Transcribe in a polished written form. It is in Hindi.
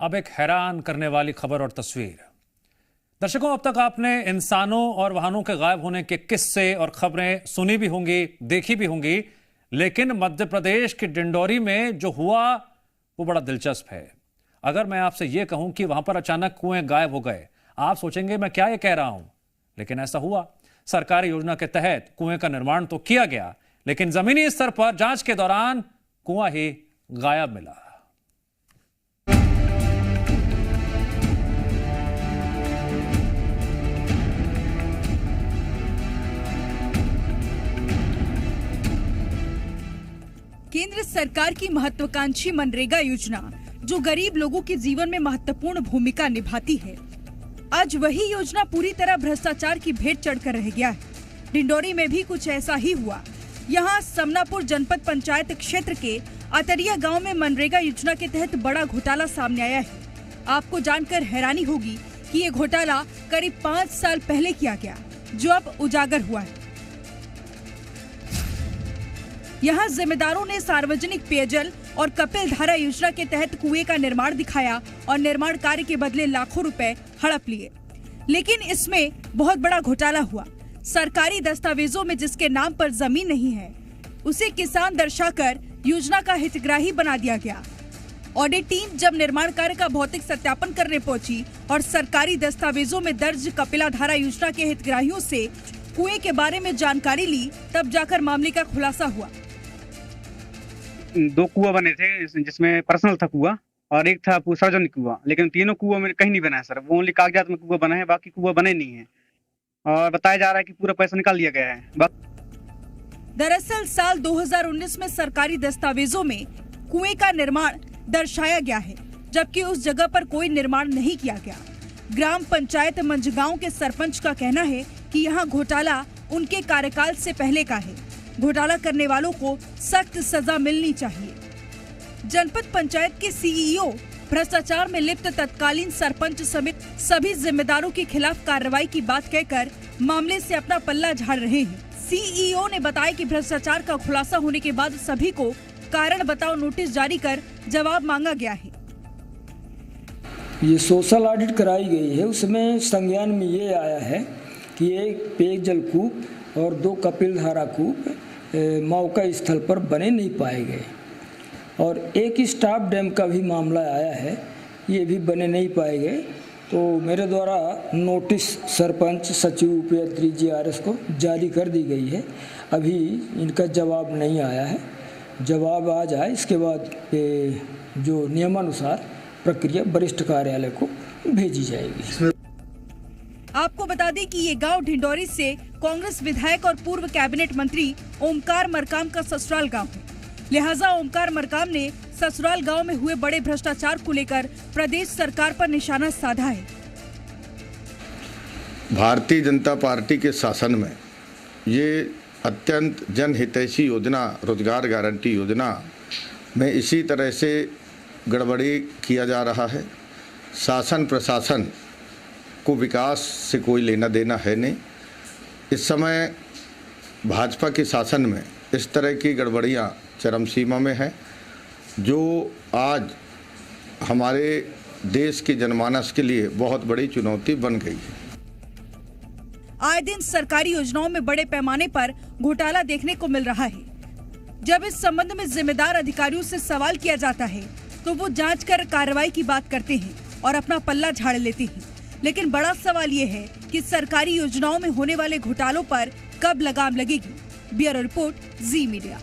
अब एक हैरान करने वाली खबर और तस्वीर। दर्शकों, अब तक आपने इंसानों और वाहनों के गायब होने के किस्से और खबरें सुनी भी होंगी, देखी भी होंगी, लेकिन मध्य प्रदेश के डिंडौरी में जो हुआ वो बड़ा दिलचस्प है। अगर मैं आपसे यह कहूं कि वहां पर अचानक कुएं गायब हो गए, आप सोचेंगे मैं क्या ये कह रहा हूं, लेकिन ऐसा हुआ। सरकारी योजना के तहत कुएं का निर्माण तो किया गया, लेकिन जमीनी स्तर पर जांच के दौरान कुआं ही गायब मिला। केंद्र सरकार की महत्वाकांक्षी मनरेगा योजना, जो गरीब लोगों के जीवन में महत्वपूर्ण भूमिका निभाती है, आज वही योजना पूरी तरह भ्रष्टाचार की भेंट चढ़कर रह गया है। डिंडौरी में भी कुछ ऐसा ही हुआ। यहाँ समनापुर जनपद पंचायत क्षेत्र के अतरिया गांव में मनरेगा योजना के तहत बड़ा घोटाला सामने आया है। आपको जानकर हैरानी होगी कि ये घोटाला करीब 5 साल पहले किया गया, जो अब उजागर हुआ है। यहाँ जिम्मेदारों ने सार्वजनिक पेयजल और कपिल धारा योजना के तहत कुएं का निर्माण दिखाया और निर्माण कार्य के बदले लाखों रुपए हड़प लिए। लेकिन इसमें बहुत बड़ा घोटाला हुआ। सरकारी दस्तावेजों में जिसके नाम पर जमीन नहीं है, उसे किसान दर्शाकर योजना का हितग्राही बना दिया गया। ऑडिट टीम जब निर्माण कार्य का भौतिक सत्यापन करने पहुंची और सरकारी दस्तावेजों में दर्ज कपिला धारा योजना के हितग्राहियों से कुएं के बारे में जानकारी ली, तब जाकर मामले का खुलासा हुआ। 2 कुआं बने थे, जिसमें पर्सनल था कुआं और एक था सार्वजनिक कुआं, लेकिन तीनों कुआं में कहीं नहीं बना है सर। वो ओनली कागजात में कुआं बना है, बाकी कुआं बने नहीं है और बताया जा रहा है कि पूरा पैसा निकाल लिया गया है। दरअसल साल 2019 में सरकारी दस्तावेजों में कुएं का निर्माण दर्शाया गया है, जबकि उस जगह पर कोई निर्माण नहीं किया गया। ग्राम पंचायत मंझगांव के सरपंच का कहना है कि यहाँ घोटाला उनके कार्यकाल से पहले का है। घोटाला करने वालों को सख्त सजा मिलनी चाहिए। जनपद पंचायत के सीईओ भ्रष्टाचार में लिप्त तत्कालीन सरपंच समेत सभी जिम्मेदारों के खिलाफ कार्रवाई की बात कहकर मामले से अपना पल्ला झाड़ रहे हैं। सीईओ ने बताया कि भ्रष्टाचार का खुलासा होने के बाद सभी को कारण बताओ नोटिस जारी कर जवाब मांगा गया है। ये सोशल ऑडिट कराई गई है, उसमें संज्ञान में ये आया है कि एक पेयजल कूप और 2 कपिल धारा कूप मौका स्थल पर बने नहीं पाए गए और एक स्टाफ डैम का भी मामला आया है, ये भी बने नहीं पाए गए। तो मेरे द्वारा नोटिस सरपंच, सचिव, उपाध्यक्ष, GRS को जारी कर दी गई है। अभी इनका जवाब नहीं आया है। जवाब आ जाए इसके बाद जो नियमानुसार प्रक्रिया वरिष्ठ कार्यालय को भेजी जाएगी। आपको बता दें कि ये गांव डिंडौरी से कांग्रेस विधायक और पूर्व कैबिनेट मंत्री ओमकार मरकाम का ससुराल गांव है। लिहाजा ओमकार मरकाम ने ससुराल गांव में हुए बड़े भ्रष्टाचार को लेकर प्रदेश सरकार पर निशाना साधा है। भारतीय जनता पार्टी के शासन में ये अत्यंत जनहितैषी योजना, रोजगार गारंटी योजना में इसी तरह से गड़बड़ी किया जा रहा है। शासन प्रशासन को विकास से कोई लेना देना है नहीं। इस समय भाजपा के शासन में इस तरह की गड़बड़ियां चरम सीमा में है, जो आज हमारे देश के जनमानस के लिए बहुत बड़ी चुनौती बन गई है। आए दिन सरकारी योजनाओं में बड़े पैमाने पर घोटाला देखने को मिल रहा है। जब इस संबंध में जिम्मेदार अधिकारियों से सवाल किया जाता है, तो वो जांच कर कार्रवाई की बात करते हैं और अपना पल्ला झाड़ लेते हैं। लेकिन बड़ा सवाल ये है कि सरकारी योजनाओं में होने वाले घोटालों पर कब लगाम लगेगी। ब्यूरो रिपोर्ट, जी मीडिया।